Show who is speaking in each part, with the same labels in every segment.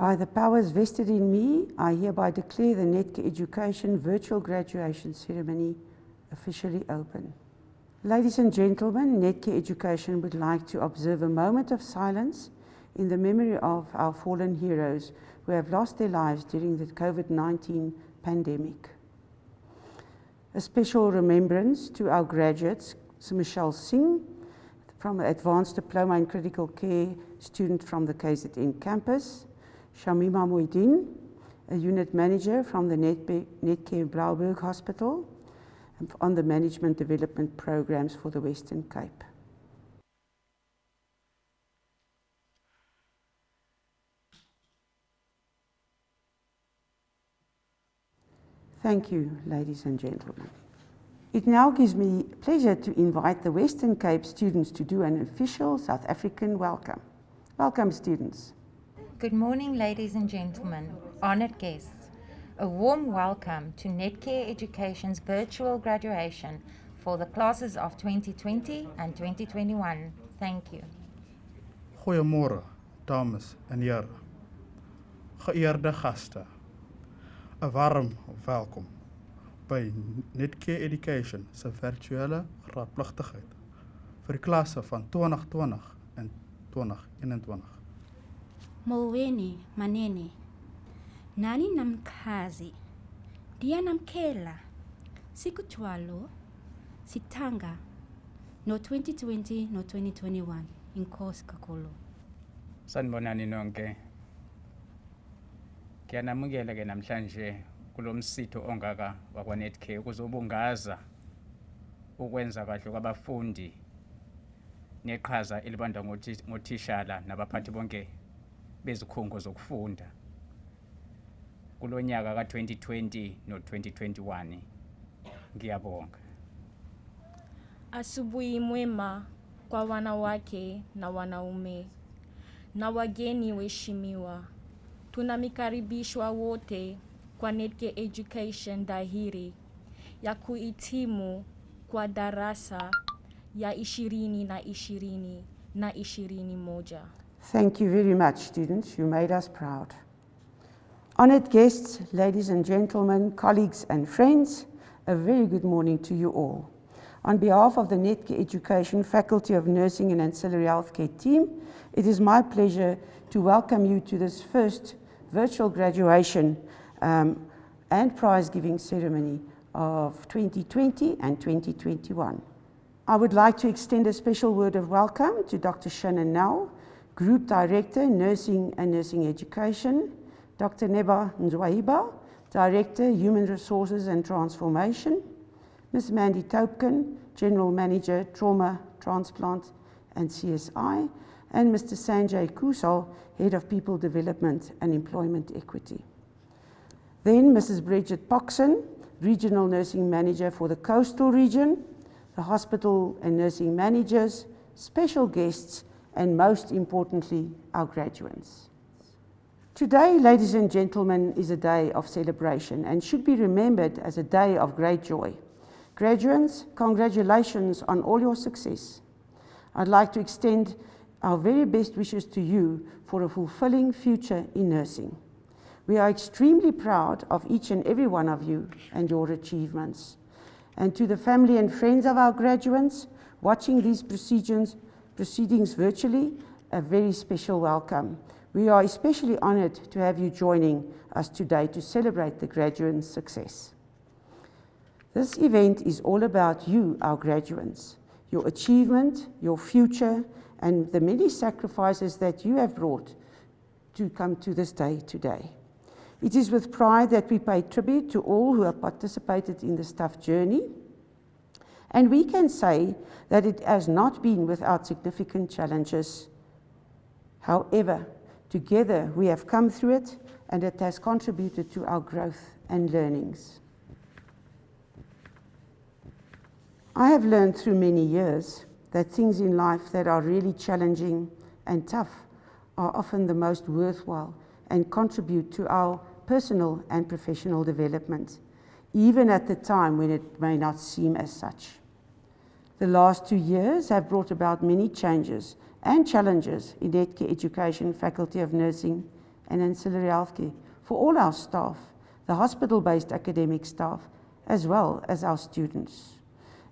Speaker 1: By the powers vested in me, I hereby declare the Netcare Education Virtual Graduation Ceremony officially open. Ladies and gentlemen, Netcare Education would like to observe a moment of silence in the memory of our fallen heroes who have lost their lives during the COVID-19 pandemic. A special remembrance to our graduates, Michelle Singh, from Advanced Diploma in Critical Care student from the KZN campus, Shamima Moidin, a unit manager from the Netcare Blauberg Hospital, on the management development programs for the Western Cape. Thank you, ladies and gentlemen. It now gives me pleasure to invite the Western Cape students to do an official South African welcome. Welcome, students.
Speaker 2: Good morning, ladies and gentlemen, honored guests. A warm welcome to Netcare Education's virtual graduation for the classes of 2020 and 2021. Thank you.
Speaker 3: Goeiemorgen, dames en heren. Geëerde gasten. Een warm welkom bij Netcare Education se virtuele graadpligtigheid vir die klasse van 2020 en 2021.
Speaker 4: Molweni manene, nani namkazi, dia namkela, sikutwalo, sitanga, no 2020 no 2021, inkosi kakhulu.
Speaker 5: Sanibonani nonke. Ngiyanamukela ke namhlanje kulo msitho ongaka wakwa Netcare ukuzobungaza ukwenza kahle kwabafundi neqhaza elibandwa ngothishala nabaphathi bonke bezikhungo zokufunda kulonyaka ka2020 no 2021. Ngiyabonga.
Speaker 6: Asubuhi mwema kwa wanawake na wanaume na wageni waheshimiwa. Tunamikaribishwa wote kwa Netcare Education dhahiri ya kuhitimu kwa darasa ya 2020 na 21.
Speaker 1: Thank you very much, students. You made us proud. Honored guests, ladies and gentlemen, colleagues and friends, a very good morning to you all. On behalf of the Netcare Education Faculty of Nursing and Ancillary Healthcare team, it is my pleasure to welcome you to this first virtual graduation and prize-giving ceremony of 2020 and 2021. I would like to extend a special word of welcome to Dr. Shannon Nell, Group Director, Nursing and Nursing Education, Dr. Neba Nzwaiba, Director, Human Resources and Transformation, Ms. Mandy Taupkin, General Manager, Trauma, Transplant and CSI, and Mr. Sanjay Kusal, Head of People Development and Employment Equity. Then Mrs. Bridget Poxon, Regional Nursing Manager for the Coastal Region, the hospital and nursing managers, special guests, and most importantly, our graduates. Today, ladies and gentlemen, is a day of celebration and should be remembered as a day of great joy. Graduates, congratulations on all your success. I'd like to extend our very best wishes to you for a fulfilling future in nursing. We are extremely proud of each and every one of you and your achievements. And to the family and friends of our graduates watching these proceedings virtually, a very special welcome. We are especially honored to have you joining us today to celebrate the graduates' success. This event is all about you, our graduates, your achievement, your future, and the many sacrifices that you have brought to come to this day today. It is with pride that we pay tribute to all who have participated in this tough journey, and we can say that it has not been without significant challenges. However, together we have come through it, and it has contributed to our growth and learnings. I have learned through many years that things in life that are really challenging and tough are often the most worthwhile and contribute to our personal and professional development, even at the time when it may not seem as such. The last 2 years have brought about many changes and challenges in Netcare Education Faculty of Nursing and ancillary healthcare for all our staff, the hospital-based academic staff, as well as our students.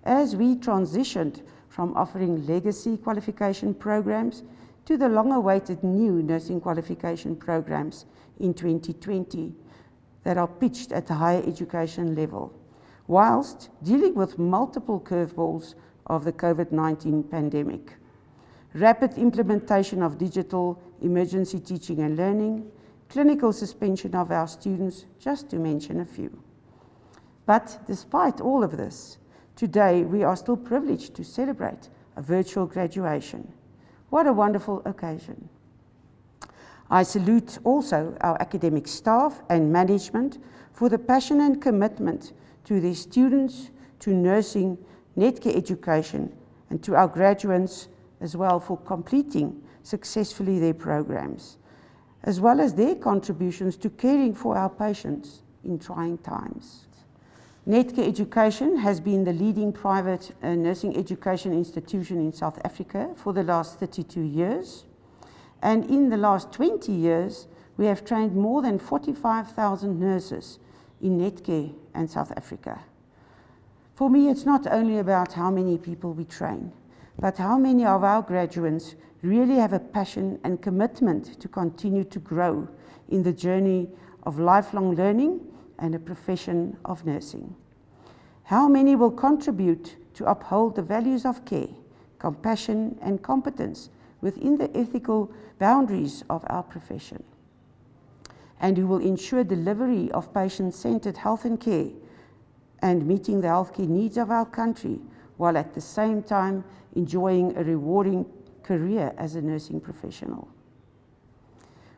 Speaker 1: As we transitioned from offering legacy qualification programs to the long-awaited new nursing qualification programs in 2020 that are pitched at the higher education level, whilst dealing with multiple curveballs of the COVID-19 pandemic. Rapid implementation of digital emergency teaching and learning, clinical suspension of our students, just to mention a few. But despite all of this, today we are still privileged to celebrate a virtual graduation. What a wonderful occasion. I salute also our academic staff and management for the passion and commitment to their students, to nursing, Netcare education, and to our graduates as well for completing successfully their programs, as well as their contributions to caring for our patients in trying times. Netcare Education has been the leading private nursing education institution in South Africa for the last 32 years. And in the last 20 years, we have trained more than 45,000 nurses in Netcare and South Africa. For me, it's not only about how many people we train, but how many of our graduates really have a passion and commitment to continue to grow in the journey of lifelong learning and a profession of nursing. How many will contribute to uphold the values of care, compassion, and competence within the ethical boundaries of our profession, and who will ensure delivery of patient-centered health and care and meeting the healthcare needs of our country, while at the same time enjoying a rewarding career as a nursing professional.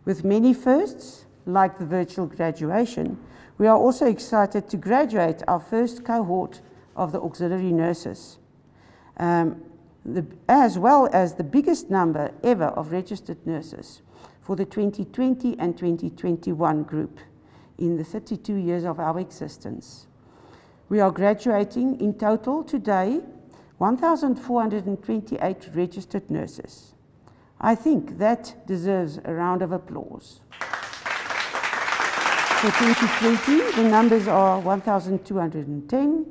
Speaker 1: With many firsts, like the virtual graduation, we are also excited to graduate our first cohort of the auxiliary nurses, as well as the biggest number ever of registered nurses for the 2020 and 2021 group in the 32 years of our existence. We are graduating in total today 1,428 registered nurses. I think that deserves a round of applause. For 2020, the numbers are 1,210,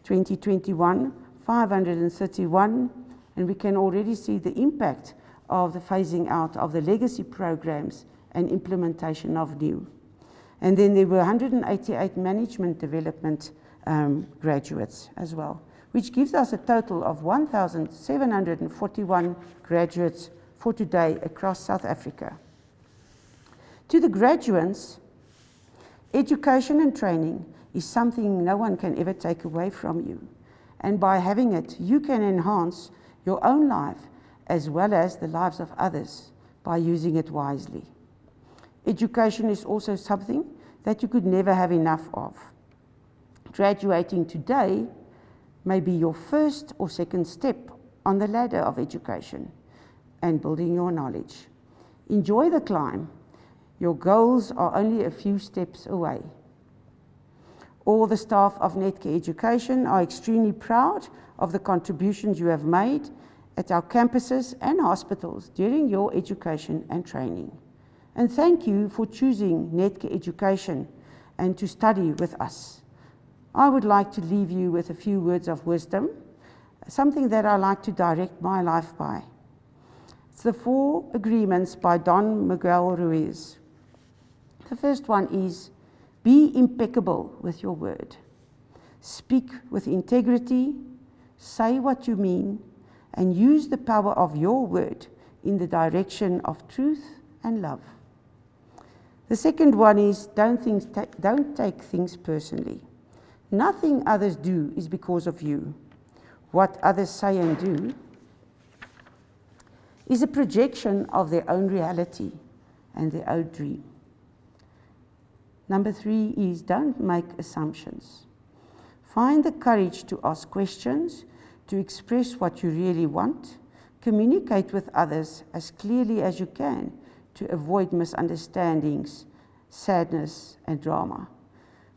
Speaker 1: 2021, 531, and we can already see the impact of the phasing out of the legacy programs and implementation of new. And then there were 188 management development graduates as well, which gives us a total of 1,741 graduates for today across South Africa. To the graduates, education and training is something no one can ever take away from you. And by having it, you can enhance your own life as well as the lives of others by using it wisely. Education is also something that you could never have enough of. Graduating today may be your first or second step on the ladder of education and building your knowledge. Enjoy the climb. Your goals are only a few steps away. All the staff of Netcare Education are extremely proud of the contributions you have made at our campuses and hospitals during your education and training. And thank you for choosing Netcare Education and to study with us. I would like to leave you with a few words of wisdom, something that I like to direct my life by. It's the 4 agreements by Don Miguel Ruiz. The first one is, be impeccable with your word. Speak with integrity, say what you mean, and use the power of your word in the direction of truth and love. The second one is, don't take things personally. Nothing others do is because of you. What others say and do is a projection of their own reality and their own dream. Number 3 is, don't make assumptions. Find the courage to ask questions, to express what you really want, communicate with others as clearly as you can to avoid misunderstandings, sadness, and drama.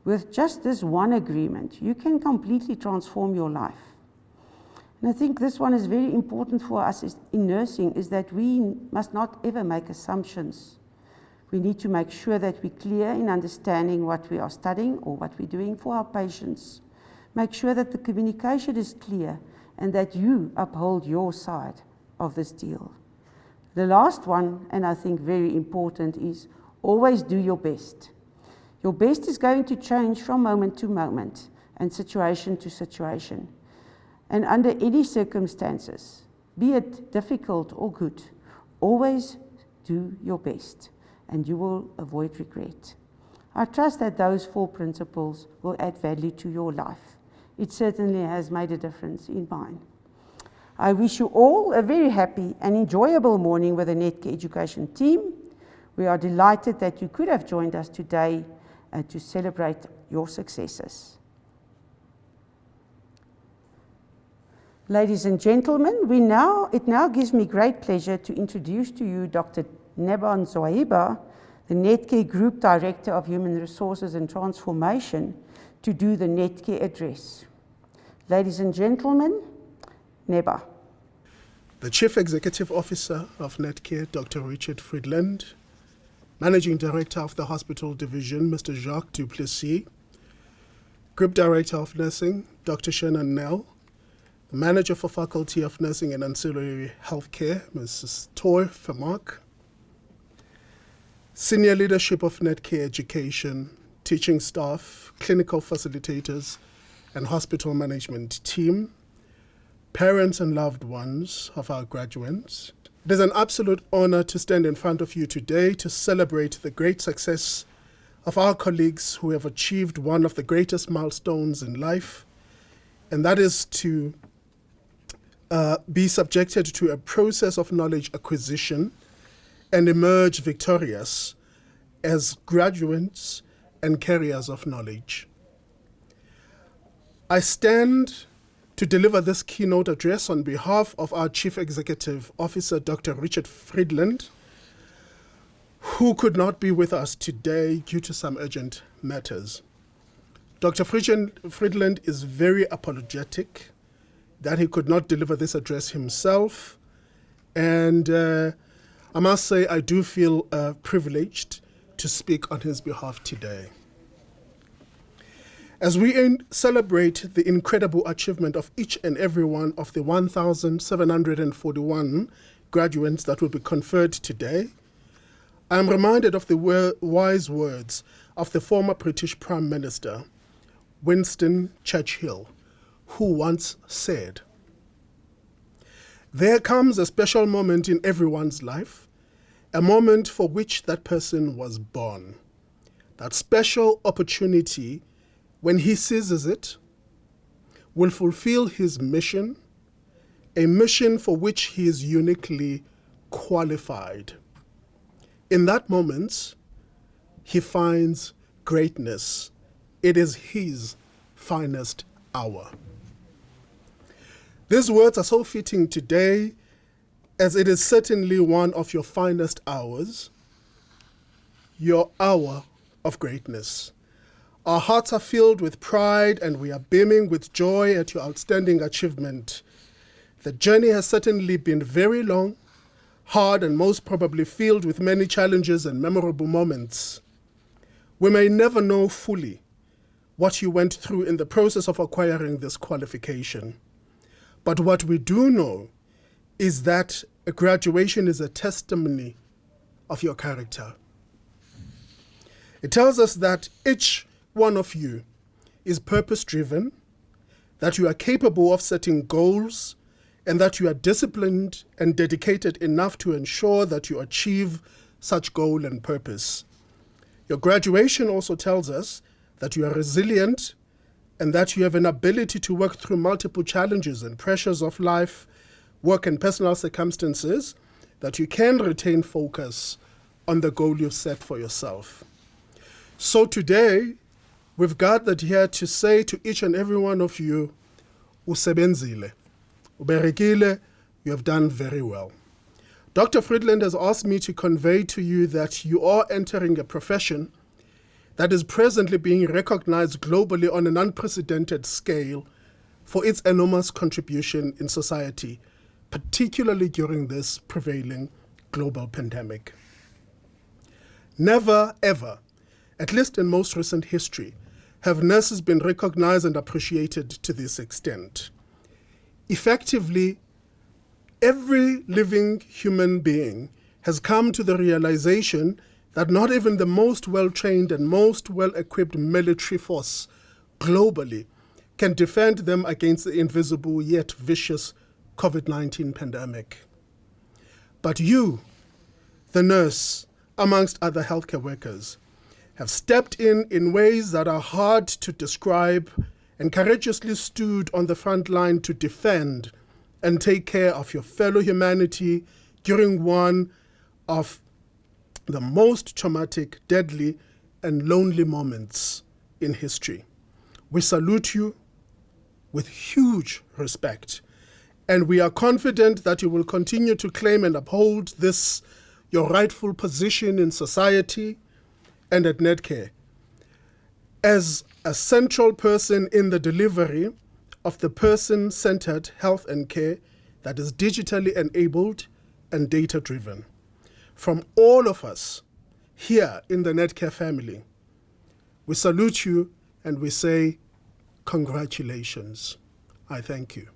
Speaker 1: With just this one agreement, you can completely transform your life. And I think this one is very important for us in nursing, is that we must not ever make assumptions. We need to make sure that we're clear in understanding what we are studying or what we're doing for our patients. Make sure that the communication is clear and that you uphold your side of this deal. The last one, and I think very important, is always do your best. Your best is going to change from moment to moment and situation to situation. And under any circumstances, be it difficult or good, always do your best and you will avoid regret. I trust that those 4 principles will add value to your life. It certainly has made a difference in mine. I wish you all a very happy and enjoyable morning with the Netcare Education team. We are delighted that you could have joined us today to celebrate your successes. Ladies and gentlemen, it now gives me great pleasure to introduce to you Dr. Neba Nzwaiba, the Netcare Group Director of Human Resources and Transformation, to do the Netcare address. Ladies and gentlemen, Neba.
Speaker 7: The Chief Executive Officer of Netcare, Dr. Richard Friedland, Managing Director of the Hospital Division, Mr. Jacques Duplessis, Group Director of Nursing, Dr. Shannon Nell, the Manager for Faculty of Nursing and Ancillary Healthcare, Mrs. Toy Vermaak, Senior Leadership of Netcare Education, teaching staff, clinical facilitators, and hospital management team, parents and loved ones of our graduates. It is an absolute honor to stand in front of you today to celebrate the great success of our colleagues who have achieved one of the greatest milestones in life, and that is to be subjected to a process of knowledge acquisition and emerge victorious as graduates and carriers of knowledge. I stand to deliver this keynote address on behalf of our Chief Executive Officer, Dr. Richard Friedland, who could not be with us today due to some urgent matters. Dr. Friedland is very apologetic that he could not deliver this address himself, and I must say I do feel privileged to speak on his behalf today. As we celebrate the incredible achievement of each and every one of the 1,741 graduates that will be conferred today, I am reminded of the wise words of the former British Prime Minister, Winston Churchill, who once said, "There comes a special moment in everyone's life, a moment for which that person was born. That special opportunity, when he seizes it, will fulfill his mission, a mission for which he is uniquely qualified. In that moment, he finds greatness. It is his finest hour." These words are so fitting today, as it is certainly one of your finest hours, your hour of greatness. Our hearts are filled with pride and we are beaming with joy at your outstanding achievement. The journey has certainly been very long, hard, and most probably filled with many challenges and memorable moments. We may never know fully what you went through in the process of acquiring this qualification. But what we do know is that a graduation is a testimony of your character. It tells us that each one of you is purpose-driven, that you are capable of setting goals, and that you are disciplined and dedicated enough to ensure that you achieve such goal and purpose. Your graduation also tells us that you are resilient and that you have an ability to work through multiple challenges and pressures of life, work, and personal circumstances, that you can retain focus on the goal you've set for yourself. So today, we've gathered here to say to each and every one of you, usebenzile, uberekile, you have done very well. Dr. Friedland has asked me to convey to you that you are entering a profession that is presently being recognized globally on an unprecedented scale for its enormous contribution in society, particularly during this prevailing global pandemic. Never, ever, at least in most recent history, have nurses been recognized and appreciated to this extent. Effectively, every living human being has come to the realization that not even the most well-trained and most well-equipped military force globally can defend them against the invisible yet vicious COVID-19 pandemic. But you, the nurse, amongst other healthcare workers, have stepped in ways that are hard to describe and courageously stood on the front line to defend and take care of your fellow humanity during one of the most traumatic, deadly, and lonely moments in history. We salute you with huge respect, and we are confident that you will continue to claim and uphold this, your rightful position in society and at Netcare, as a central person in the delivery of the person-centered health and care that is digitally enabled and data-driven. From all of us here in the Netcare family, we salute you and we say congratulations. I thank you.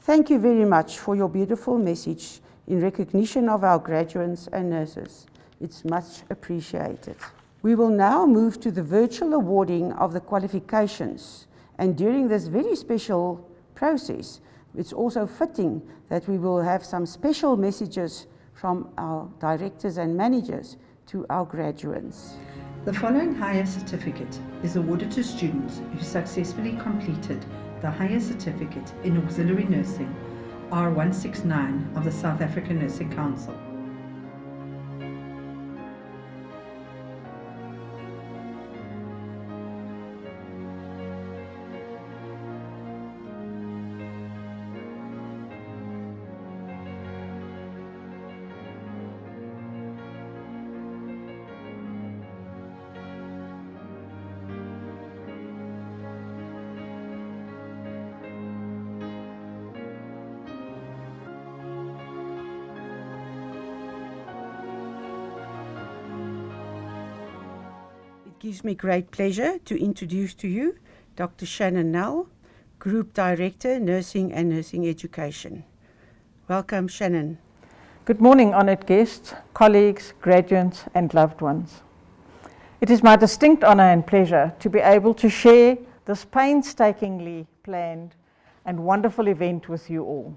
Speaker 1: Thank you very much for your beautiful message in recognition of our graduates and nurses. It's much appreciated. We will now move to the virtual awarding of the qualifications. And during this very special process, it's also fitting that we will have some special messages from our directors and managers to our graduates.
Speaker 8: The following higher certificate is awarded to students who successfully completed the higher certificate in auxiliary nursing R169 of the South African Nursing Council.
Speaker 1: It gives me great pleasure to introduce to you Dr. Shannon Nell, Group Director, Nursing and Nursing Education. Welcome, Shannon.
Speaker 9: Good morning, honoured guests, colleagues, graduates and loved ones. It is my distinct honour and pleasure to be able to share this painstakingly planned and wonderful event with you all.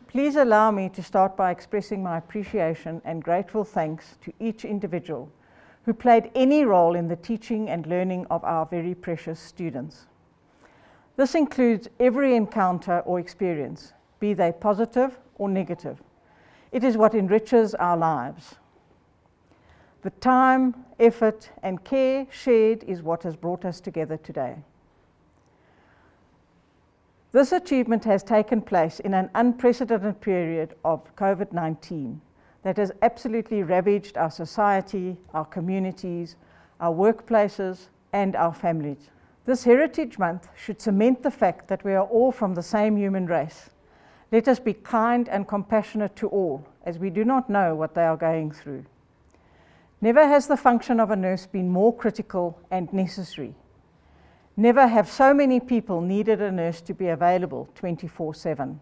Speaker 9: Please allow me to start by expressing my appreciation and grateful thanks to each individual who played any role in the teaching and learning of our very precious students. This includes every encounter or experience, be they positive or negative. It is what enriches our lives. The time, effort, and care shared is what has brought us together today. This achievement has taken place in an unprecedented period of COVID-19 that has absolutely ravaged our society, our communities, our workplaces, and our families. This Heritage Month should cement the fact that we are all from the same human race. Let us be kind and compassionate to all, as we do not know what they are going through. Never has the function of a nurse been more critical and necessary. Never have so many people needed a nurse to be available 24/7.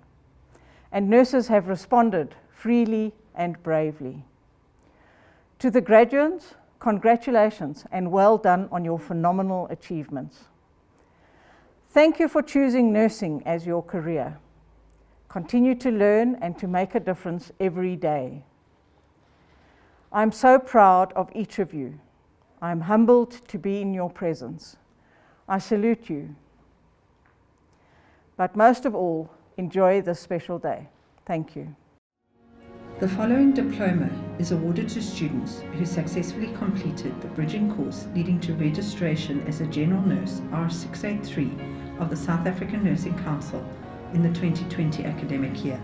Speaker 9: And nurses have responded freely and bravely. To the graduates, congratulations and well done on your phenomenal achievements. Thank you for choosing nursing as your career. Continue to learn and to make a difference every day. I'm so proud of each of you. I'm humbled to be in your presence. I salute you. But most of all, enjoy this special day. Thank you.
Speaker 8: The following diploma is awarded to students who successfully completed the bridging course leading to registration as a general nurse R683 of the South African Nursing Council in the 2020 academic year.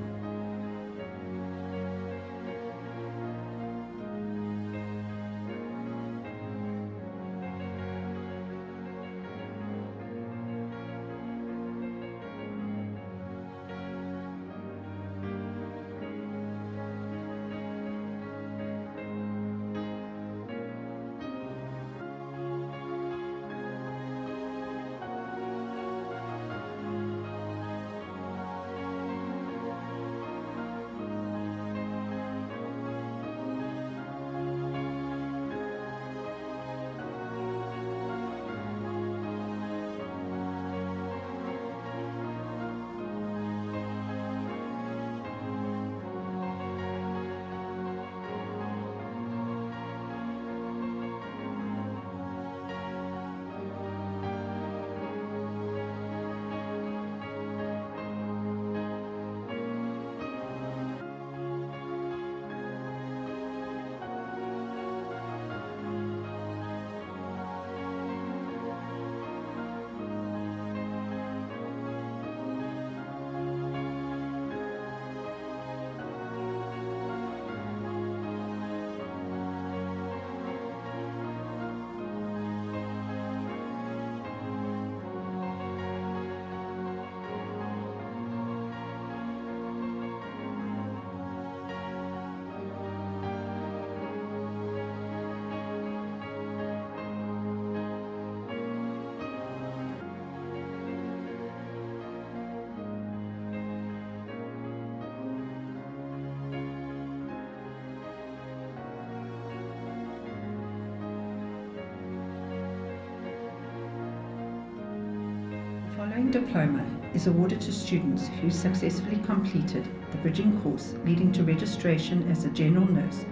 Speaker 8: following diploma is awarded to students who successfully completed the bridging course leading to registration as a general nurse,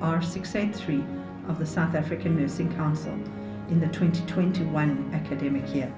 Speaker 8: R683 of the South African Nursing Council in the 2021 academic year.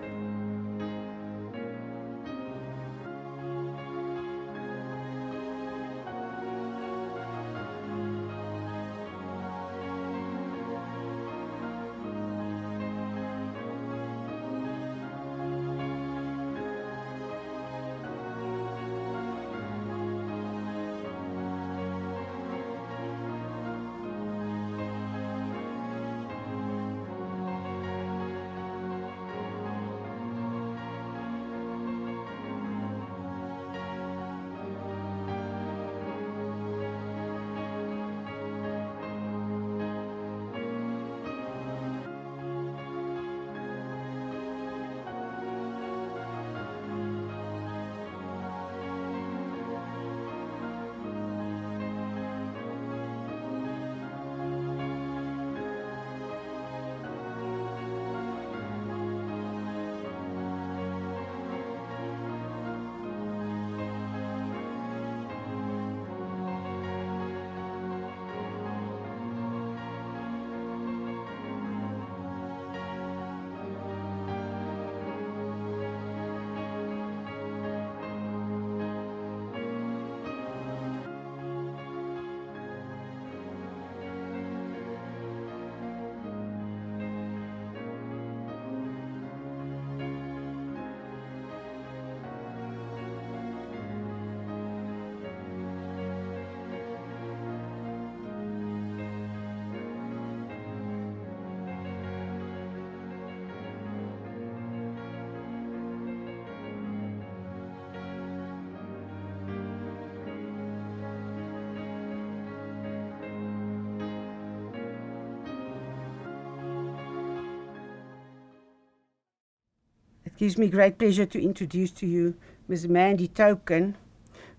Speaker 1: It gives me great pleasure to introduce to you Ms. Mandy Token.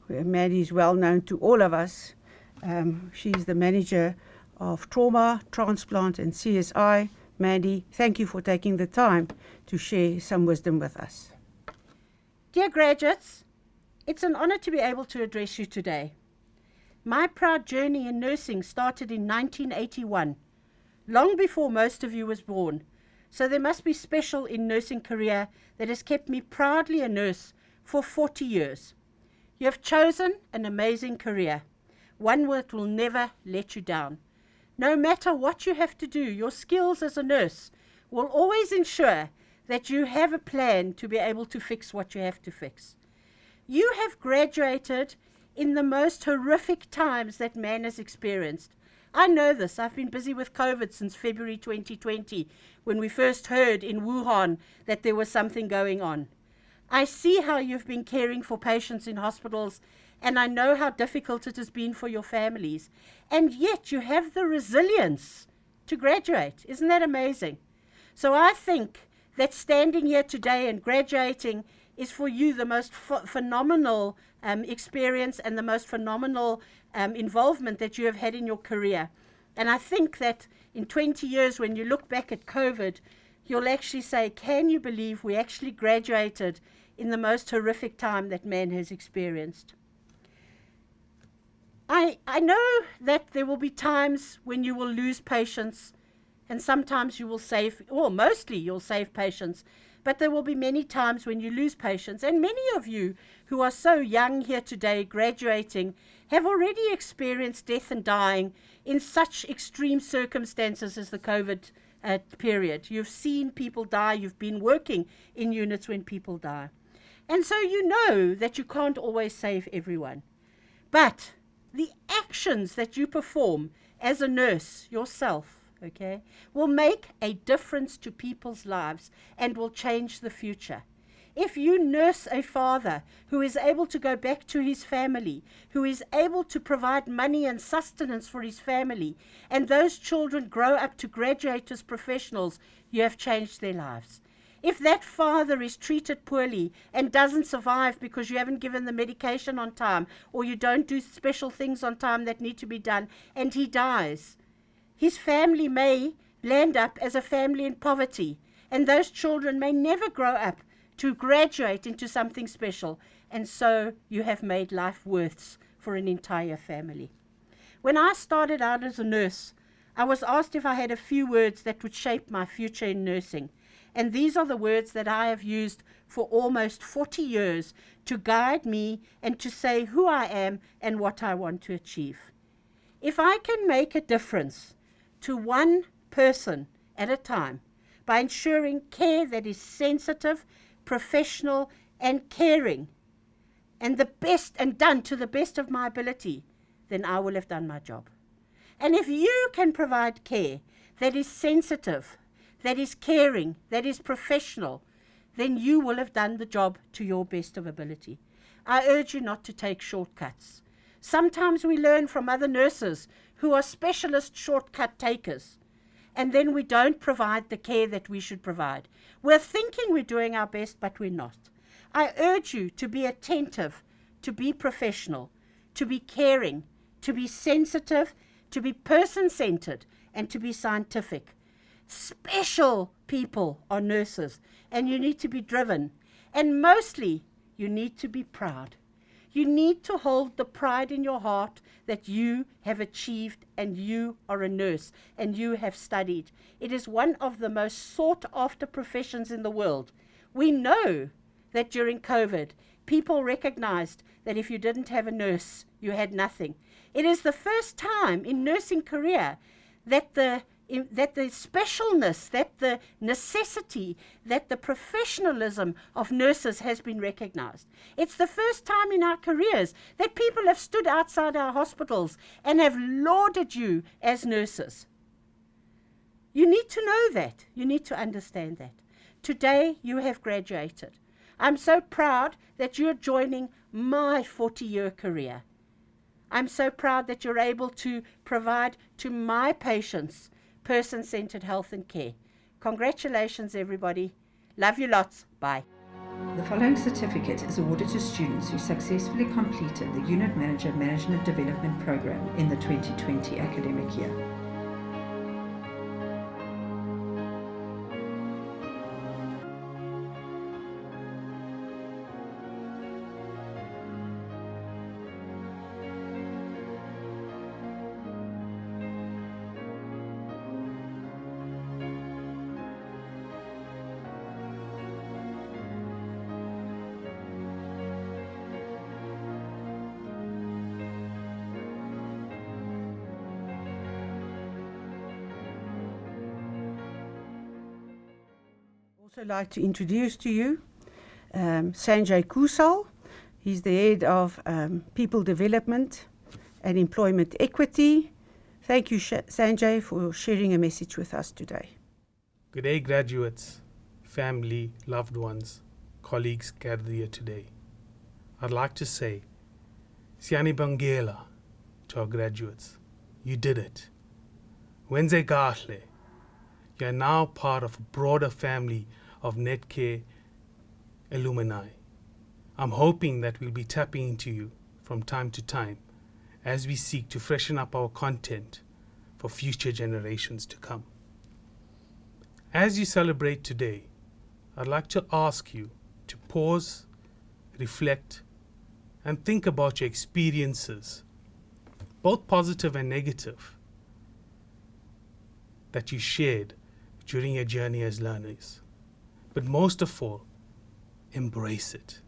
Speaker 1: Mandy is well known to all of us. She's the manager of trauma, transplant and CSI. Mandy, thank you for taking the time to share some wisdom with us.
Speaker 10: Dear graduates, it's an honor to be able to address you today. My proud journey in nursing started in 1981, long before most of you was born. So there must be special in nursing career that has kept me proudly a nurse for 40 years. You have chosen an amazing career, one that will never let you down. No matter what you have to do, your skills as a nurse will always ensure that you have a plan to be able to fix what you have to fix. You have graduated in the most horrific times that man has experienced. I know this. I've been busy with COVID since February 2020, when we first heard in Wuhan that there was something going on. I see how you've been caring for patients in hospitals, and I know how difficult it has been for your families. And yet you have the resilience to graduate. Isn't that amazing? So I think that standing here today and graduating is for you the most phenomenal experience and the most phenomenal involvement that you have had in your career. And I think that in 20 years, when you look back at COVID, you'll actually say, can you believe we actually graduated in the most horrific time that man has experienced? I know that there will be times when you will lose patients, and sometimes you will save, or mostly you'll save patients, but there will be many times when you lose patients. And many of you who are so young here today, graduating, have already experienced death and dying in such extreme circumstances as the COVID period. You've seen people die. You've been working in units when people die. And so you know that you can't always save everyone. But the actions that you perform as a nurse yourself, okay, will make a difference to people's lives and will change the future. If you nurse a father who is able to go back to his family, who is able to provide money and sustenance for his family, and those children grow up to graduate as professionals, you have changed their lives. If that father is treated poorly and doesn't survive because you haven't given the medication on time, or you don't do special things on time that need to be done, and he dies, his family may land up as a family in poverty, and those children may never grow up to graduate into something special, and so you have made life worths for an entire family. When I started out as a nurse, I was asked if I had a few words that would shape my future in nursing. And these are the words that I have used for almost 40 years to guide me and to say who I am and what I want to achieve. If I can make a difference to one person at a time by ensuring care that is sensitive, professional, and caring, and done to the best of my ability, then I will have done my job. And if you can provide care that is sensitive, that is caring, that is professional, then you will have done the job to your best of ability. I urge you not to take shortcuts. Sometimes we learn from other nurses who are specialist shortcut takers, and then we don't provide the care that we should provide. We're thinking we're doing our best, but we're not. I urge you to be attentive, to be professional, to be caring, to be sensitive, to be person-centered, and to be scientific. Special people are nurses, and you need to be driven. And mostly, you need to be proud. You need to hold the pride in your heart that you have achieved and you are a nurse and you have studied. It is one of the most sought-after professions in the world. We know that during COVID, people recognized that if you didn't have a nurse, you had nothing. It is the first time in nursing career that the specialness, that the necessity, that the professionalism of nurses has been recognized. It's the first time in our careers that people have stood outside our hospitals and have lauded you as nurses. You need to know that. You need to understand that. Today, you have graduated. I'm so proud that you're joining my 40-year career. I'm so proud that you're able to provide to my patients person-centered health and care. Congratulations, everybody. Love you lots. Bye.
Speaker 8: The following certificate is awarded to students who successfully completed the Unit Manager Management Development Program in the 2020 academic year.
Speaker 1: Also like to introduce to you Sanjay Kusal. He's the head of People Development and Employment Equity. Thank you, Sanjay, for sharing a message with us today.
Speaker 11: Good day, graduates, family, loved ones, colleagues gathered here today. I'd like to say, Siani Bangela to our graduates. You did it. Wenze Gahle. You are now part of a broader family of Netcare alumni. I'm hoping that we'll be tapping into you from time to time as we seek to freshen up our content for future generations to come. As you celebrate today, I'd like to ask you to pause, reflect, and think about your experiences, both positive and negative, that you shared during your journey as learners. But most of all, embrace it.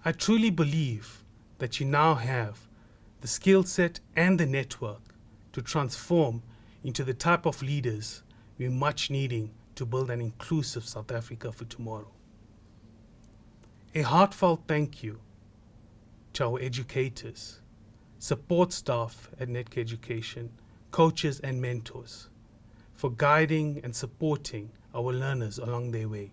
Speaker 11: I truly believe that you now have the skill set and the network to transform into the type of leaders we're much needing to build an inclusive South Africa for tomorrow. A heartfelt thank you to our educators, support staff at Netcare Education, coaches and mentors for guiding and supporting our learners along their way.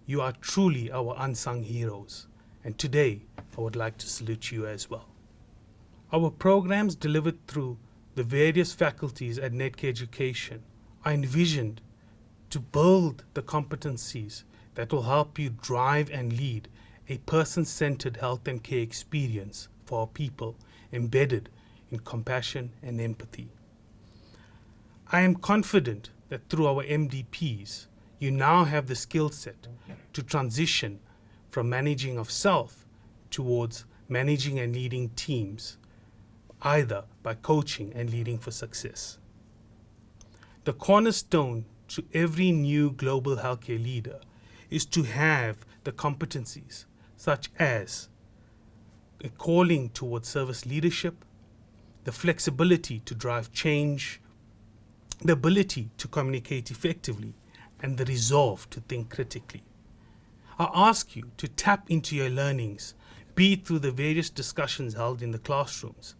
Speaker 11: You are truly our unsung heroes, and today I would like to salute you as well. Our programs delivered through the various faculties at Netcare Education are envisioned to build the competencies that will help you drive and lead a person-centered health and care experience for our people embedded in compassion and empathy. I am confident that through our MDPs, you now have the skill set to transition from managing of self towards managing and leading teams, either by coaching and leading for success. The cornerstone to every new global healthcare leader is to have the competencies such as a calling towards service leadership, the flexibility to drive change, the ability to communicate effectively, and the resolve to think critically. I ask you to tap into your learnings, be it through the various discussions held in the classrooms,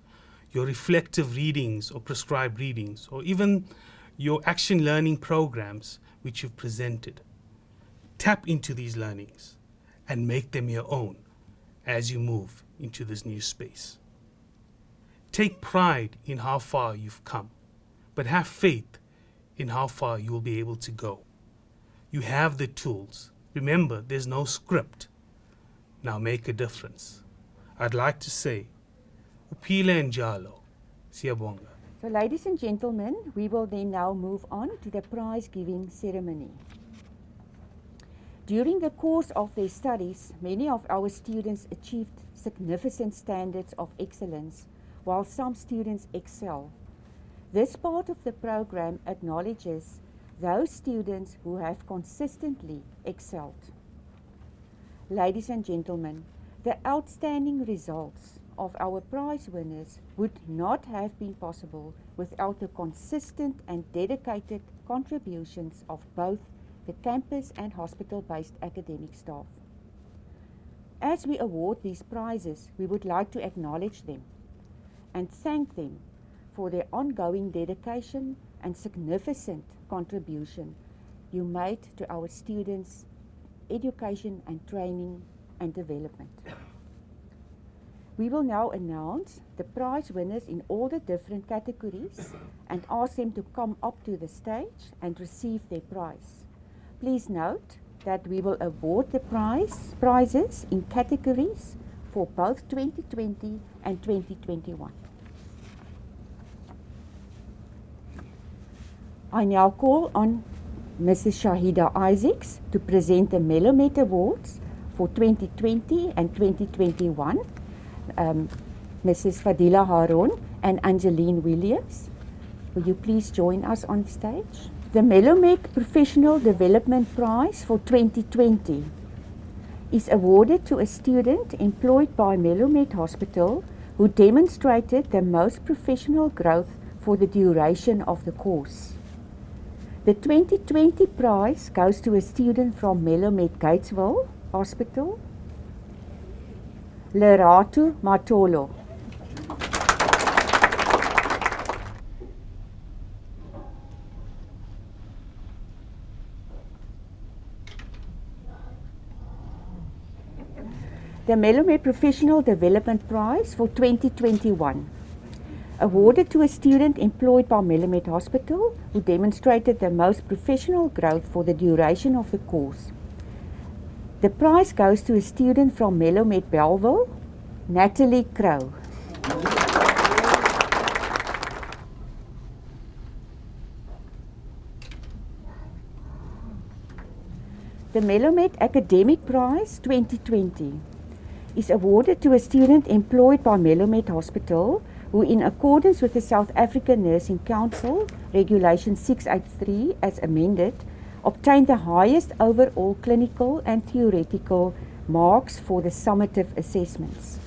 Speaker 11: your reflective readings or prescribed readings, or even your action learning programs which you've presented. Tap into these learnings and make them your own as you move into this new space. Take pride in how far you've come, but have faith in how far you will be able to go. You have the tools. Remember, there's no script. Now make a difference. I'd like to say, Uphile njalo, siyabonga.
Speaker 12: So ladies and gentlemen, we will then now move on to the prize giving ceremony. During the course of their studies, many of our students achieved significant standards of excellence, while some students excel. This part of the program acknowledges those students who have consistently excelled. Ladies and gentlemen, the outstanding results of our prize winners would not have been possible without the consistent and dedicated contributions of both the campus and hospital-based academic staff. As we award these prizes, we would like to acknowledge them and thank them for their ongoing dedication and significant contribution you made to our students' education and training and development. We will now announce the prize winners in all the different categories and ask them to come up to the stage and receive their prize. Please note that we will award the prizes in categories for both 2020 and 2021. I now call on Mrs. Shahida Isaacs to present the Melomet Awards for 2020 and 2021. Mrs. Fadila Haron and Angeline Williams. Will you please join us on stage? The Melomet Professional Development Prize for 2020 is awarded to a student employed by Melomet Hospital who demonstrated the most professional growth for the duration of the course. The 2020 prize goes to a student from Melomet Gatesville Hospital, Lerato Matolo. The Melomet Professional Development Prize for 2021, awarded to a student employed by Melomet Hospital who demonstrated the most professional growth for the duration of the course. The prize goes to a student from Melomet Bellville, Natalie Crow. The Melomet Academic Prize 2020 is awarded to a student employed by Melomet Hospital who, in accordance with the South African Nursing Council Regulation 683 as amended, obtained the highest overall clinical and theoretical marks for the summative assessments.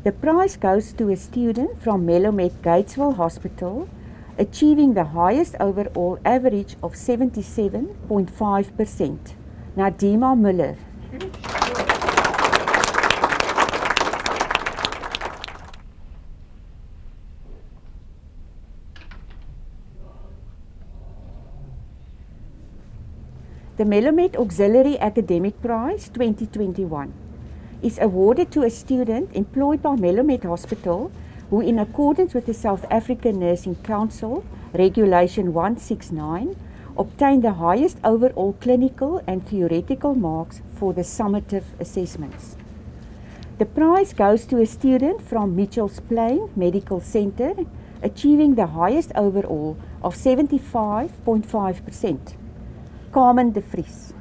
Speaker 12: The prize goes to a student from Melomet Gatesville Hospital achieving the highest overall average of 77.5%, Nadima Muller. The Melomet Auxiliary Academic Prize 2021 is awarded to a student employed by Melomet Hospital who, in accordance with the South African Nursing Council Regulation 169, obtained the highest overall clinical and theoretical marks for the summative assessments. The prize goes to a student from Mitchells Plain Medical Center achieving the highest overall of 75.5%. Carmen de Vries.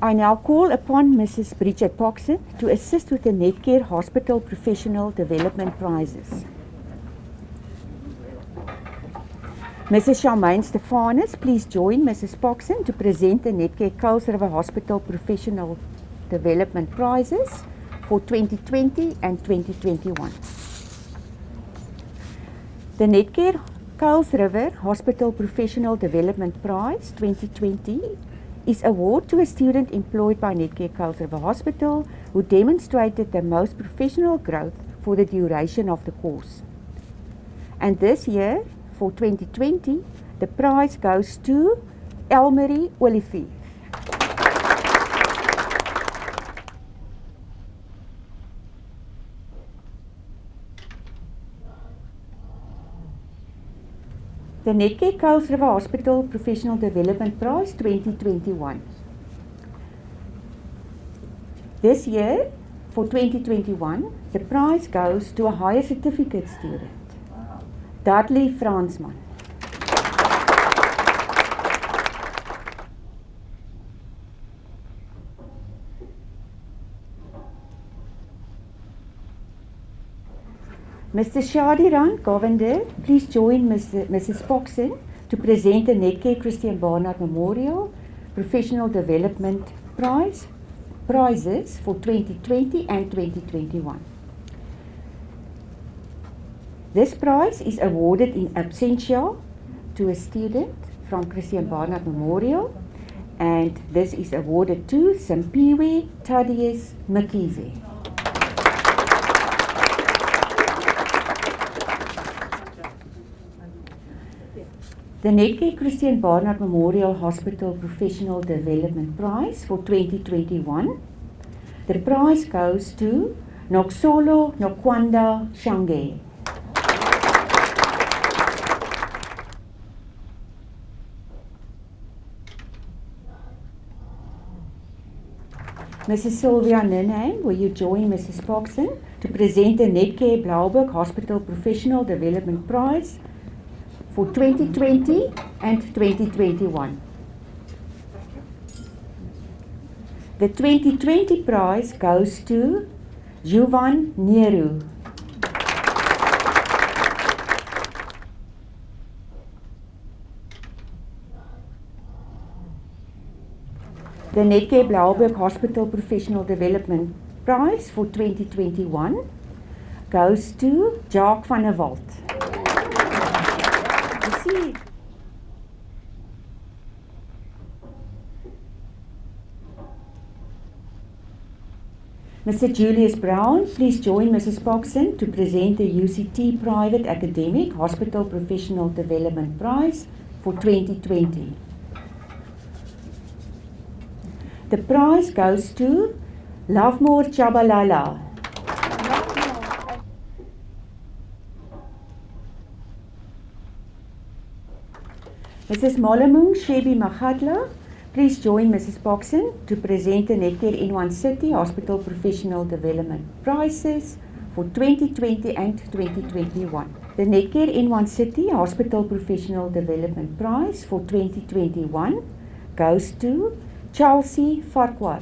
Speaker 12: I now call upon Mrs. Bridget Poxon to assist with the Netcare Hospital Professional Development Prizes. Mrs. Charmaine Stefanus, please join Mrs. Poxon to present the Netcare Kuils River Hospital Professional Development Prizes for 2020 and 2021. The Netcare Kuils River Hospital Professional Development Prize 2020 is award to a student employed by Netcare Kuils River Hospital who demonstrated the most professional growth for the duration of the course. And this year, for 2020, the prize goes to Elmarie Olivier. The Netcare Kuils River Hospital Professional Development Prize 2021. This year, for 2021, the prize goes to a higher certificate student, Dudley Fransman. Mr. Shadiran Govinder, please join Mrs. Poxon to present the Netcare Christian Barnard Memorial Professional Development Prizes for 2020 and 2021. This prize is awarded in absentia to a student from Christian Barnard Memorial, and this is awarded to Simpiwe Thaddeus Mkhize. The Netcare Christian Barnard Memorial Hospital Professional Development Prize for 2021. The prize goes to Noxolo Nokwanda Shange. Mrs. Sylvia Ninham, will you join Mrs. Poxon to present the Netcare Blauberg Hospital Professional Development Prize for 2020 and 2021. The 2020 prize goes to Juvan Nehru. The Netcare Blauberg Hospital Professional Development Prize for 2021 goes to Jacques van der Walt. Mr. Julius Brown, please join Mrs. Poxon to present the UCT Private Academic Hospital Professional Development Prize for 2020. The prize goes to Lovemore Chabalala. Mrs. Molamung Shebi Magadla, please join Mrs. Poxon to present the Netcare N1 City Hospital Professional Development Prizes for 2020 and 2021. The Netcare N1 City Hospital Professional Development Prize for 2021 goes to Chelsea Farquhar.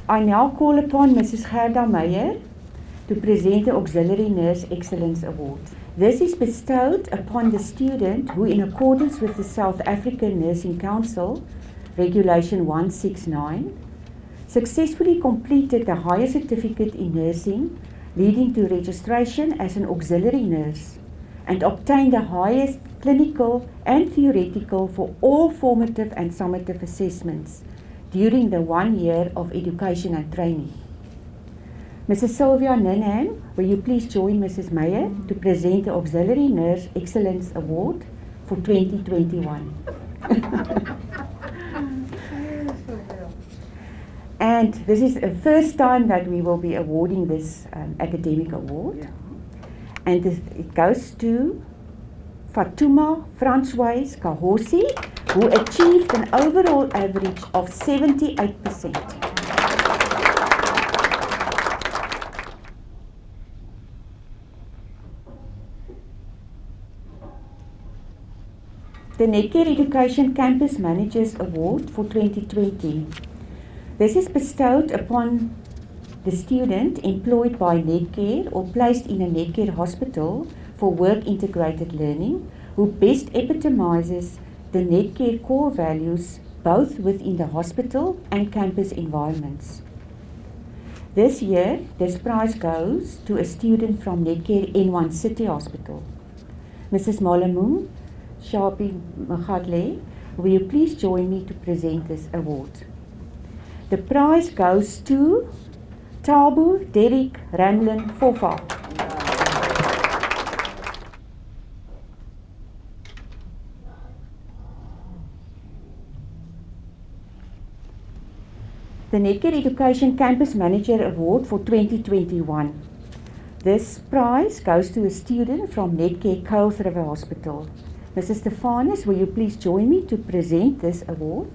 Speaker 12: I now call upon Mrs. Gerda Meyer to present the Auxiliary Nurse Excellence Award. This is bestowed upon the student who, in accordance with the South African Nursing Council, Regulation 169, successfully completed the higher certificate in nursing, leading to registration as an auxiliary nurse, and obtained the highest clinical and theoretical for all formative and summative assessments during the 1 year of education and training. Mrs. Sylvia Ninham, will you please join Mrs. Meyer to present the Auxiliary Nurse Excellence Award for 2021. And this is the first time that we will be awarding this academic award. And it goes to Fatuma Francoise Kahosi, who achieved an overall average of 78%. The Netcare Education Campus Managers Award for 2020. This is bestowed upon the student employed by Netcare or placed in a Netcare hospital for work-integrated learning, who best epitomizes the Netcare core values both within the hospital and campus environments. This year, this prize goes to a student from Netcare N1 City Hospital. Mrs. Malamu Shabi Magadle, will you please join me to present this award? The prize goes to Tabu Derek Ramlin Fofa. The Netcare Education Campus Manager Award for 2021. This prize goes to a student from Netcare Kuils River Hospital. Mrs. Stefanus, will you please join me to present this award?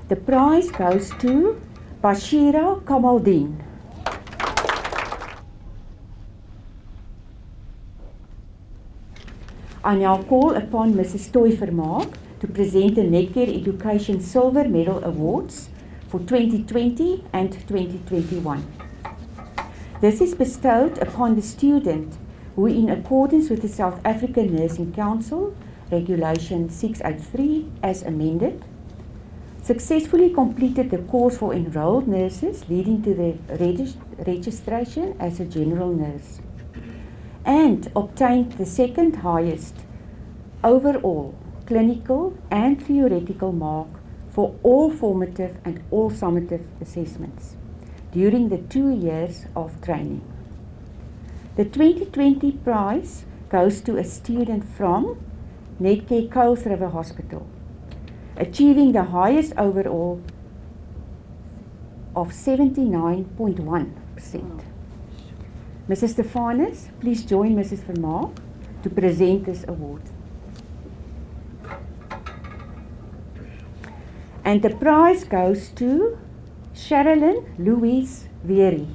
Speaker 12: The prize goes to Bashira Kamaldeen. I now call upon Mrs. Toy Vermaak to present the Netcare Education Silver Medal Awards for 2020 and 2021. This is bestowed upon the student who, in accordance with the South African Nursing Council, Regulation 683 as amended, successfully completed the course for enrolled nurses leading to the registration as a general nurse, and obtained the second highest overall clinical and theoretical mark for all formative and all summative assessments during the 2 years of training. The 2020 prize goes to a student from Netcare Kuils River Hospital, achieving the highest overall of 79.1%. Mrs. Stefanus, please join Mrs. Vermaak to present this award. And the prize goes to Sherilyn Louise Weary.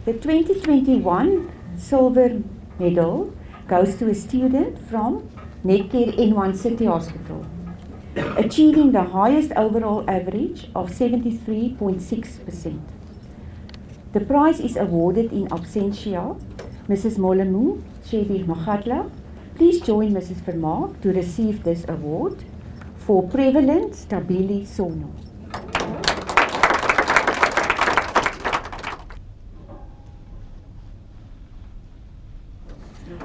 Speaker 12: The 2021 silver medal goes to a student from Netcare N1 City Hospital, achieving the highest overall average of 73.6%. The prize is awarded in absentia. Mrs. Molamu Shebi Magadla, please join Mrs. Vermaak to receive this award for Prevalent Stabili Sono.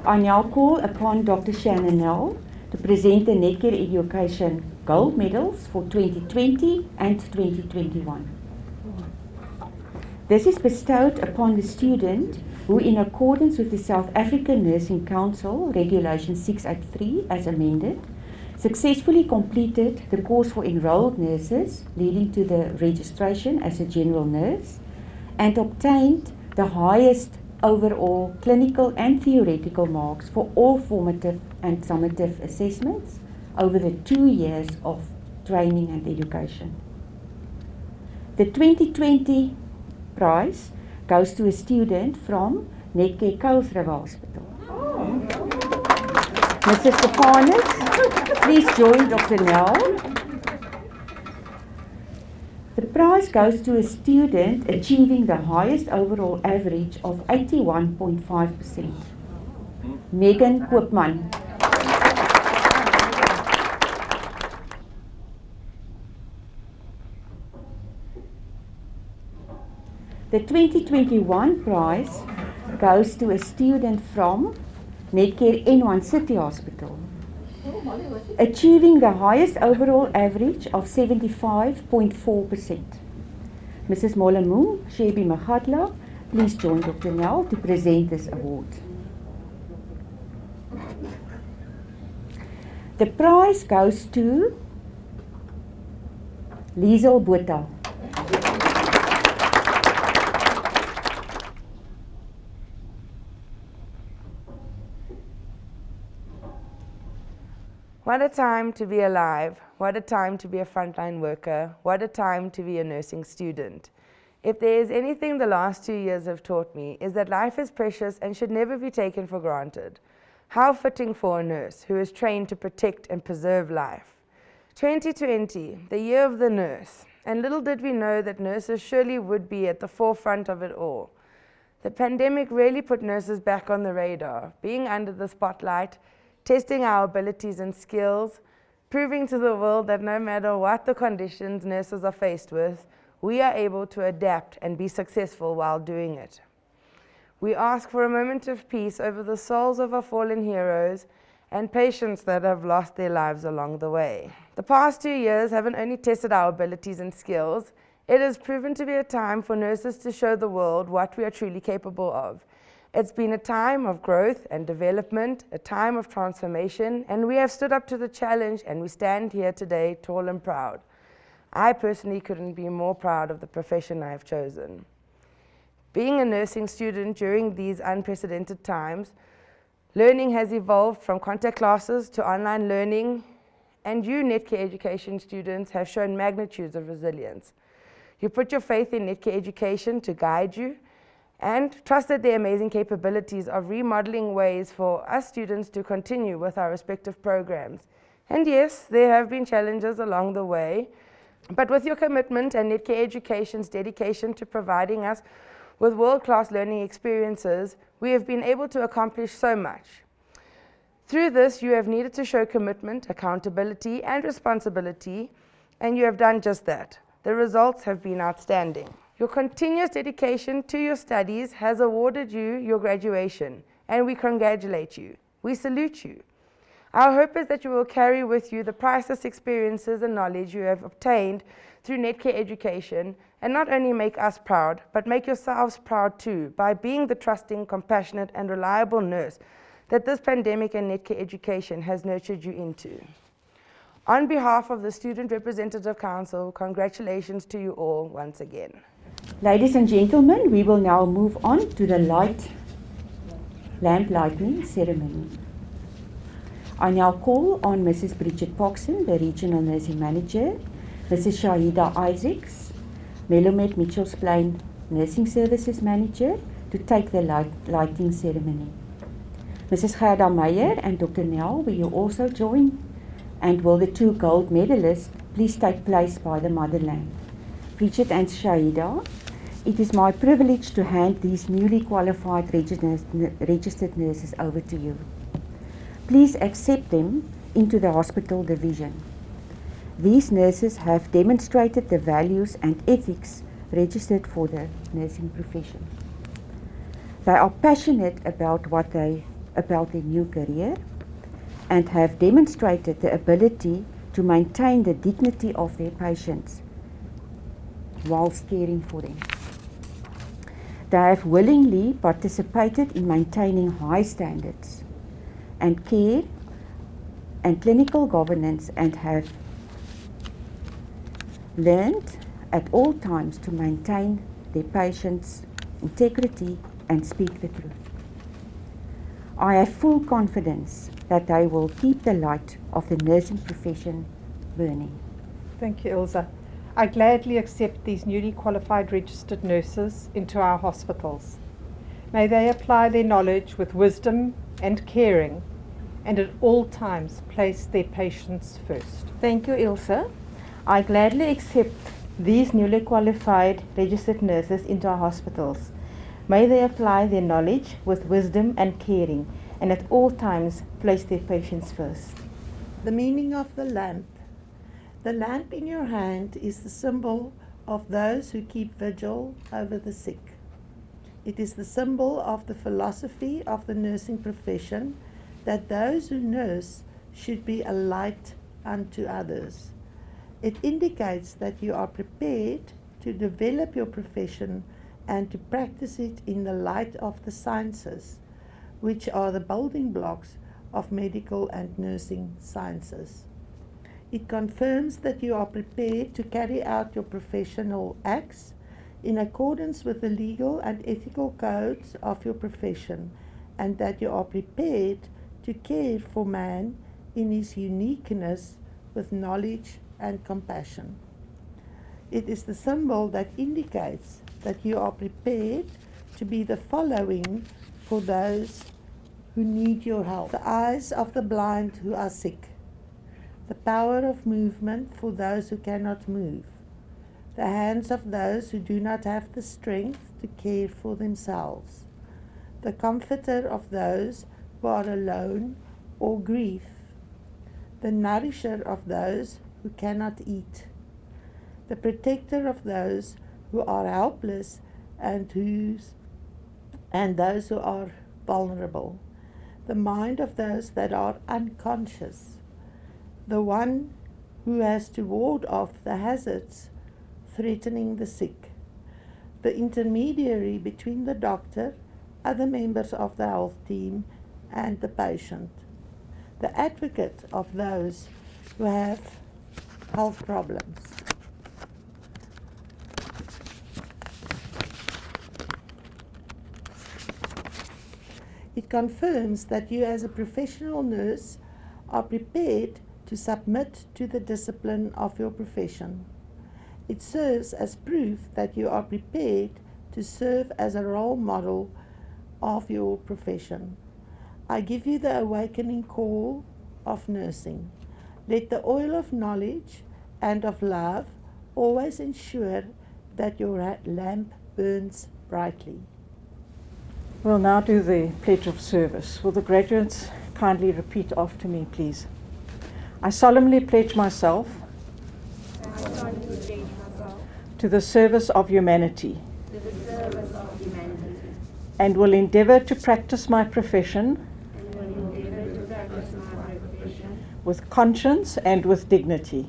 Speaker 12: I now call upon Dr. Shannon Nell to present the Netcare Education Gold Medals for 2020 and 2021. This is bestowed upon the student who, in accordance with the South African Nursing Council Regulation 683 as amended, successfully completed the course for enrolled nurses leading to the registration as a general nurse, and obtained the highest overall clinical and theoretical marks for all formative and summative assessments over the 2 years of training and education. The 2020 prize goes to a student from Netcare Kuils River Hospital. Mrs. Stefanus, please join Dr. Nell. The prize goes to a student achieving the highest overall average of 81.5%. Megan Koopman. The 2021 prize goes to a student from Netcare N1 City Hospital, achieving the highest overall average of 75.4%. Mrs. Molamu Shebi Magadla, please join Dr. Nell to present this award. The prize goes to Liesel Botha.
Speaker 13: What a time to be alive. What a time to be a frontline worker. What a time to be a nursing student. If there is anything the last 2 years have taught me, is that life is precious and should never be taken for granted. How fitting for a nurse who is trained to protect and preserve life. 2020, the year of the nurse, and little did we know that nurses surely would be at the forefront of it all. The pandemic really put nurses back on the radar, being under the spotlight, testing our abilities and skills, proving to the world that no matter what the conditions nurses are faced with, we are able to adapt and be successful while doing it. We ask for a moment of peace over the souls of our fallen heroes and patients that have lost their lives along the way. The past 2 years haven't only tested our abilities and skills, it has proven to be a time for nurses to show the world what we are truly capable of. It's been a time of growth and development, a time of transformation, and we have stood up to the challenge and we stand here today tall and proud. I personally couldn't be more proud of the profession I have chosen. Being a nursing student during these unprecedented times, learning has evolved from contact classes to online learning, and you Netcare education students have shown magnitudes of resilience. You put your faith in Netcare education to guide you, and trusted their amazing capabilities of remodeling ways for us students to continue with our respective programs. And yes, there have been challenges along the way, but with your commitment and Netcare Education's dedication to providing us with world-class learning experiences, we have been able to accomplish so much. Through this, you have needed to show commitment, accountability, and responsibility, and you have done just that. The results have been outstanding. Your continuous dedication to your studies has awarded you your graduation, and we congratulate you. We salute you. Our hope is that you will carry with you the priceless experiences and knowledge you have obtained through Netcare education, and not only make us proud, but make yourselves proud too by being the trusting, compassionate, and reliable nurse that this pandemic and Netcare education has nurtured you into. On behalf of the Student Representative Council, congratulations to you all once again.
Speaker 12: Ladies and gentlemen, we will now move on to the lamp lighting ceremony. I now call on Mrs. Bridget Poxon, the Regional Nursing Manager, Mrs. Shahida Isaacs, Melomet Mitchells Plain Nursing Services Manager, to take the lighting ceremony. Mrs. Gerda Meyer and Dr. Nell, will you also join? And will the 2 gold medalists please take place by the motherland? Bridget and Shahida, it is my privilege to hand these newly qualified registered nurses over to you. Please accept them into the hospital division. These nurses have demonstrated the values and ethics registered for the nursing profession. They are passionate about their new career and have demonstrated the ability to maintain the dignity of their patients whilst caring for them. They have willingly participated in maintaining high standards and care and clinical governance, and have learned at all times to maintain their patients' integrity and speak the truth. I have full confidence that they will keep the light of the nursing profession burning.
Speaker 14: Thank you, Ilse. I gladly accept these newly qualified registered nurses into our hospitals. May they apply their knowledge with wisdom and caring, and at all times place their patients first.
Speaker 15: Thank you, Ilse. I gladly accept these newly qualified registered nurses into our hospitals. May they apply their knowledge with wisdom and caring, and at all times place their patients first.
Speaker 16: The meaning of the lamp. The lamp in your hand is the symbol of those who keep vigil over the sick. It is the symbol of the philosophy of the nursing profession that those who nurse should be a light unto others. It indicates that you are prepared to develop your profession and to practice it in the light of the sciences, which are the building blocks of medical and nursing sciences. It confirms that you are prepared to carry out your professional acts in accordance with the legal and ethical codes of your profession, and that you are prepared to care for man in his uniqueness with knowledge and compassion. It is the symbol that indicates that you are prepared to be the following for those who need your help. The eyes of the blind who are sick, the power of movement for those who cannot move, the hands of those who do not have the strength to care for themselves, the comforter of those who are alone or grief, the nourisher of those who cannot eat, the protector of those who are helpless and those who are vulnerable, the mind of those that are unconscious, the one who has to ward off the hazards threatening the sick, the intermediary between the doctor, other members of the health team, and the patient, the advocate of those who have health problems. It confirms that you as a professional nurse are prepared to submit to the discipline of your profession. It serves as proof that you are prepared to serve as a role model of your profession. I give you the awakening call of nursing. Let the oil of knowledge and of love always ensure that your lamp burns brightly.
Speaker 9: We'll now do the pledge of service. Will the graduates kindly repeat after me, please? I solemnly pledge myself to the service of humanity and will endeavour to practice my profession with conscience and with dignity.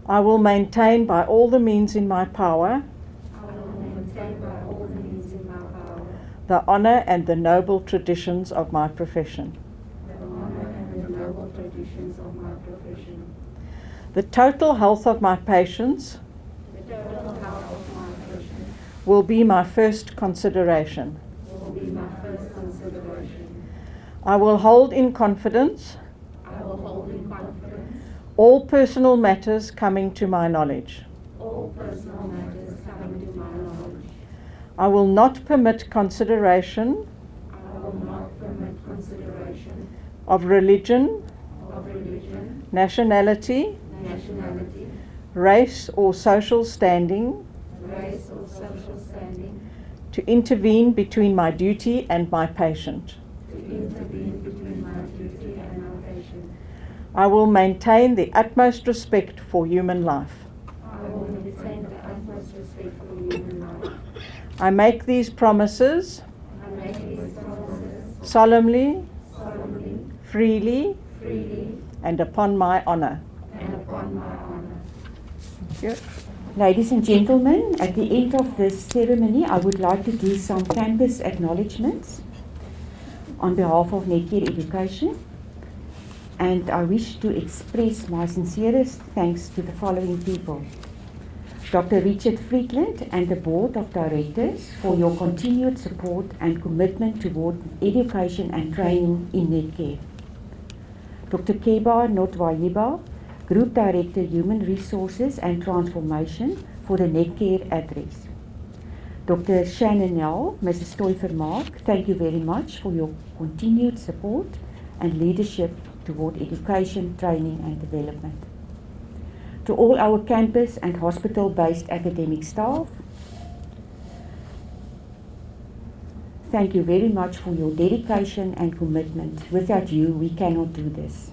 Speaker 9: I will maintain by all the means in my power the honour and the noble traditions of my profession. The total health of my patients will be my first consideration. I will hold in confidence all personal matters coming to my knowledge. I will not permit consideration of religion, nationality, race or social standing to intervene between my duty and my patient. I will maintain the utmost respect for human life. I make these promises solemnly, freely, and upon my honour. Thank you.
Speaker 12: Ladies and gentlemen, at the end of this ceremony, I would like to do some campus acknowledgements on behalf of Netcare Education. And I wish to express my sincerest thanks to the following people. Dr. Richard Friedland and the Board of Directors for your continued support and commitment toward education and training in Netcare. Dr. Keba Notwayiba, Group Director Human Resources and Transformation for the Netcare address. Dr. Shannon Nell, Mrs. Toy-Vermaak, thank you very much for your continued support and leadership toward education, training and development. To all our campus and hospital-based academic staff, thank you very much for your dedication and commitment. Without you, we cannot do this.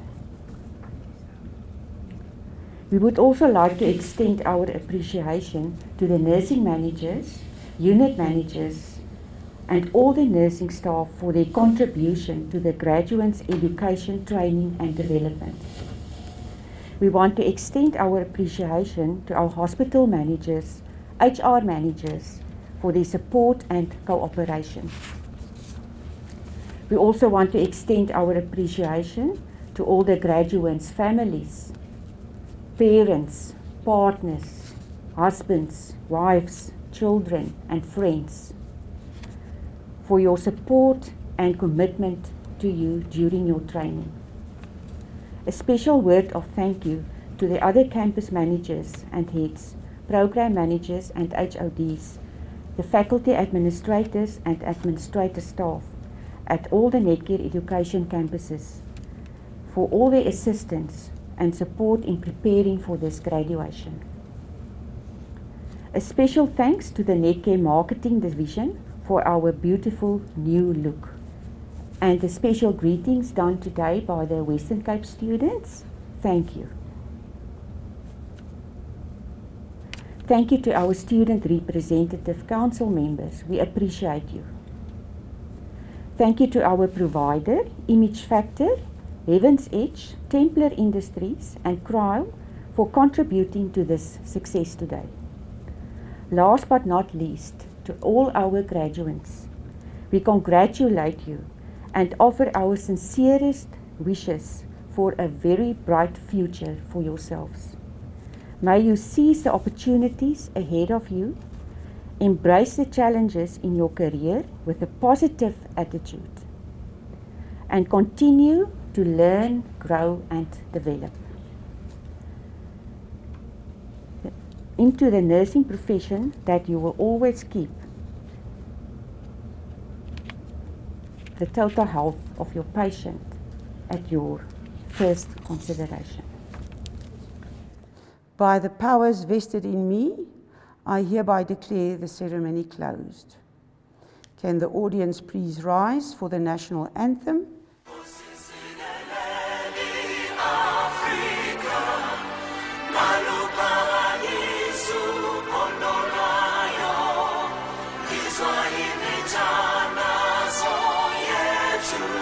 Speaker 12: We would also like to extend our appreciation to the nursing managers, unit managers, and all the nursing staff for their contribution to the graduates' education, training and development. We want to extend our appreciation to our hospital managers, HR managers, for their support and cooperation. We also want to extend our appreciation to all the graduates' families, parents, partners, husbands, wives, children, and friends for your support and commitment to you during your training. A special word of thank you to the other campus managers and heads, program managers and HODs, the faculty administrators and administrator staff at all the Netcare education campuses for all their assistance and support in preparing for this graduation. A special thanks to the Netcare marketing division for our beautiful new look. And a special greetings done today by the Western Cape students. Thank you. Thank you to our student representative council members. We appreciate you. Thank you to our provider, Image Factor, Heaven's Edge, Templar Industries and Cryle for contributing to this success today. Last but not least, to all our graduates, we congratulate you and offer our sincerest wishes for a very bright future for yourselves. May you seize the opportunities ahead of you, embrace the challenges in your career with a positive attitude, and continue to learn, grow, and develop. Into the nursing profession that you will always keep the total health of your patient at your first consideration.
Speaker 1: By the powers vested in me, I hereby declare the ceremony closed. Can the audience please rise for the national anthem?
Speaker 17: Swahili Tana so yetu